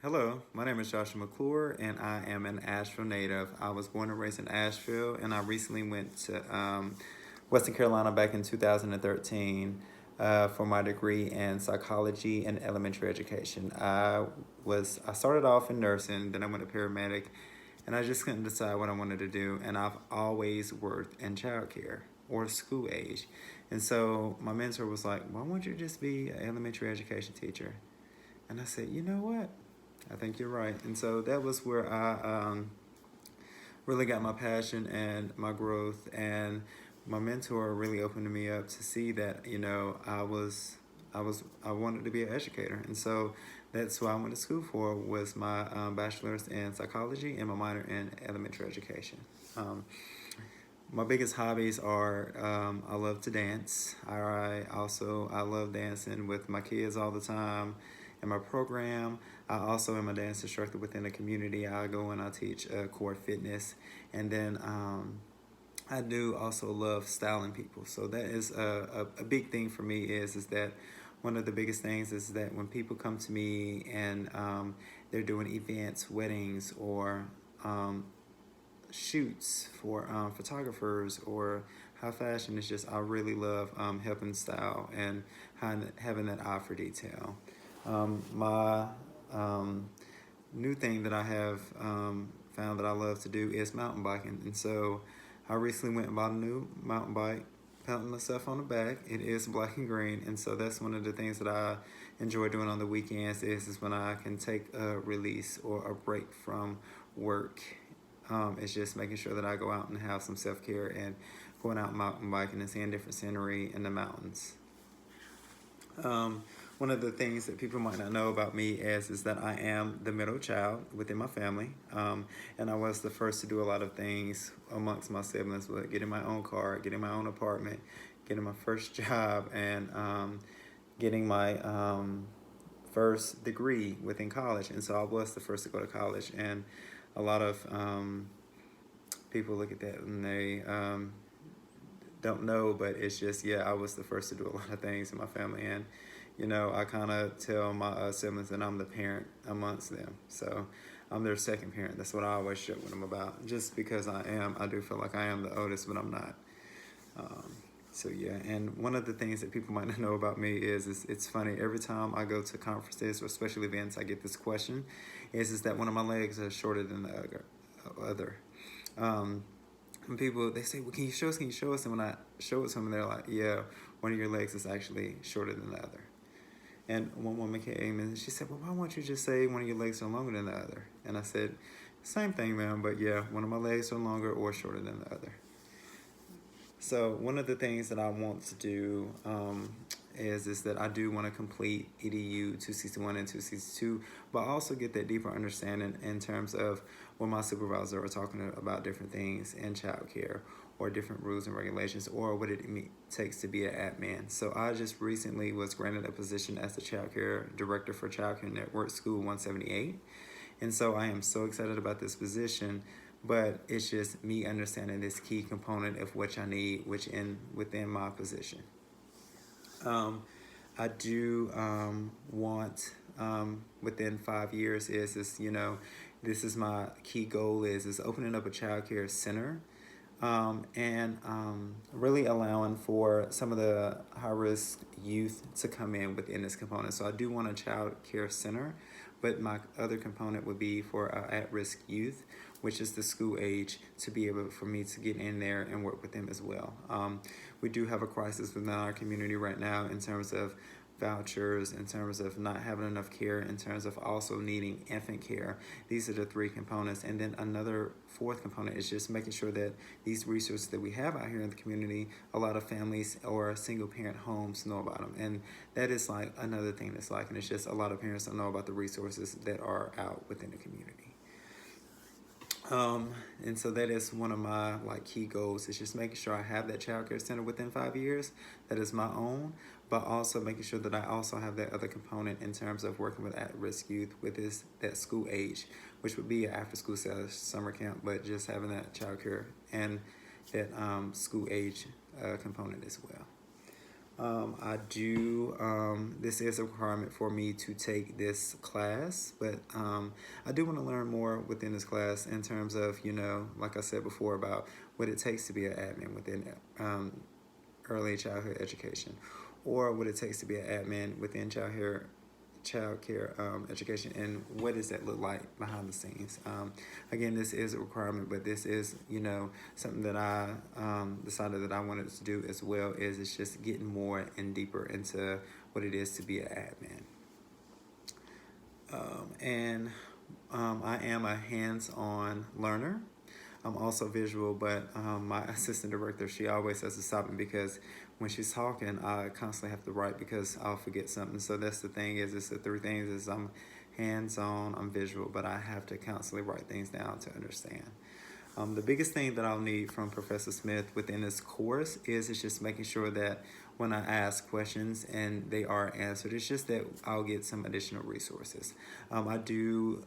Hello, my name is Joshua McClure, and I am an Asheville native. I was born and raised in Asheville, and I recently went to Western Carolina back in 2013 for my degree in psychology and elementary education. I started off in nursing, then I went to paramedic, and I just couldn't decide what I wanted to do. And I've always worked in childcare or school age, and so my mentor was like, "Why won't you just be an elementary education teacher?" And I said, "You know what? I think you're right." And so that was where I really got my passion and my growth. And my mentor really opened me up to see that, I wanted to be an educator. And so that's what I went to school for was my bachelor's in psychology and my minor in elementary education. My biggest hobbies are I love to dance. I love dancing with my kids all the time in my program. I also am a dance instructor within the community. I go and I teach core fitness, and then I do also love styling people. So that is a big thing for me. Is that one of the biggest things is that when people come to me and they're doing events, weddings, or shoots for photographers or high fashion. It's just I really love helping style and having that eye for detail. My new thing that I have found that I love to do is mountain biking, and so I recently went and bought a new mountain bike, patting myself on the back. It is black and green, and so that's one of the things that I enjoy doing on the weekends is when I can take a release or a break from work. It's just making sure that I go out and have some self-care and going out mountain biking and seeing different scenery in the mountains. Um, One of the things that people might not know about me is that I am the middle child within my family, and I was the first to do a lot of things amongst my siblings, with getting my own car, getting my own apartment, getting my first job, and getting my first degree within college. And so I was the first to go to college, and a lot of people look at that and they don't know, but it's just, yeah, I was the first to do a lot of things in my family. And I kind of tell my siblings that I'm the parent amongst them, so I'm their second parent. That's what I always joke with them about, just because I do feel like I am the oldest, but I'm not. So yeah, and one of the things that people might not know about me is it's funny, every time I go to conferences or special events, I get this question, is that one of my legs is shorter than the other. Um, when people, they say, "Well, can you show us? Can you show us?" And when I show it to them, they're like, "Yeah, one of your legs is actually shorter than the other." And one woman came and she said, "Well, why won't you just say one of your legs are longer than the other?" And I said, "Same thing, ma'am, but yeah, one of my legs are longer or shorter than the other." So one of the things that I want to do is that I do want to complete EDU 261 and 262, but also get that deeper understanding in terms of when my supervisor are talking about different things in childcare or different rules and regulations, or what it takes to be an admin. So I just recently was granted a position as the childcare director for Childcare Network School 178. And so I am so excited about this position, but it's just me understanding this key component of which I need, within my position. I do want within 5 years this is my key goal is opening up a child care center, and really allowing for some of the high-risk youth to come in within this component. So I do want a child care center, but my other component would be for at-risk youth, which is the school age, to be able for me to get in there and work with them as well. We do have a crisis within our community right now in terms of vouchers, in terms of not having enough care, in terms of also needing infant care. These are the three components. And then another fourth component is just making sure that these resources that we have out here in the community, a lot of families or single parent homes know about them. And that is like another thing that's like, and it's just a lot of parents don't know about the resources that are out within the community. And so that is one of my key goals, is just making sure I have that child care center within 5 years that is my own, but also making sure that I also have that other component in terms of working with at-risk youth with that school age, which would be an after-school summer camp, but just having that child care and that school age component as well. This is a requirement for me to take this class, but I do want to learn more within this class in terms of, like I said before, about what it takes to be an admin within early childhood education, or what it takes to be an admin within child care education, and what does that look like behind the scenes. Again, this is a requirement, but this is something that I decided that I wanted to do as well. It's just getting more and deeper into what it is to be an admin. I am a hands-on learner. I'm also visual, but my assistant director, she always has to stop me because when she's talking, I constantly have to write because I'll forget something. So that's the thing it's the three things is I'm hands-on, I'm visual, but I have to constantly write things down to understand. The biggest thing that I'll need from Professor Smith within this course is it's just making sure that when I ask questions and they are answered, it's just that I'll get some additional resources. I do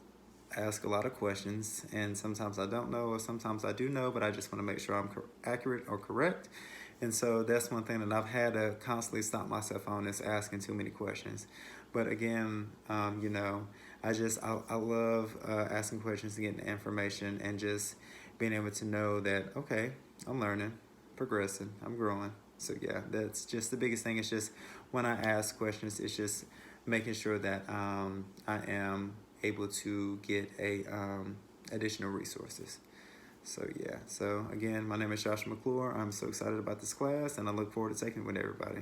ask a lot of questions, and sometimes I don't know, or sometimes I do know, but I just want to make sure I'm accurate or correct. And so that's one thing that I've had to constantly stop myself on, is asking too many questions. But again, I love asking questions and getting information, and just being able to know that, okay, I'm learning, progressing, I'm growing. So yeah, that's just the biggest thing. It's just when I ask questions, it's just making sure that I am able to get additional resources. So yeah, so again, my name is Joshua McClure. I'm so excited about this class, and I look forward to taking it with everybody.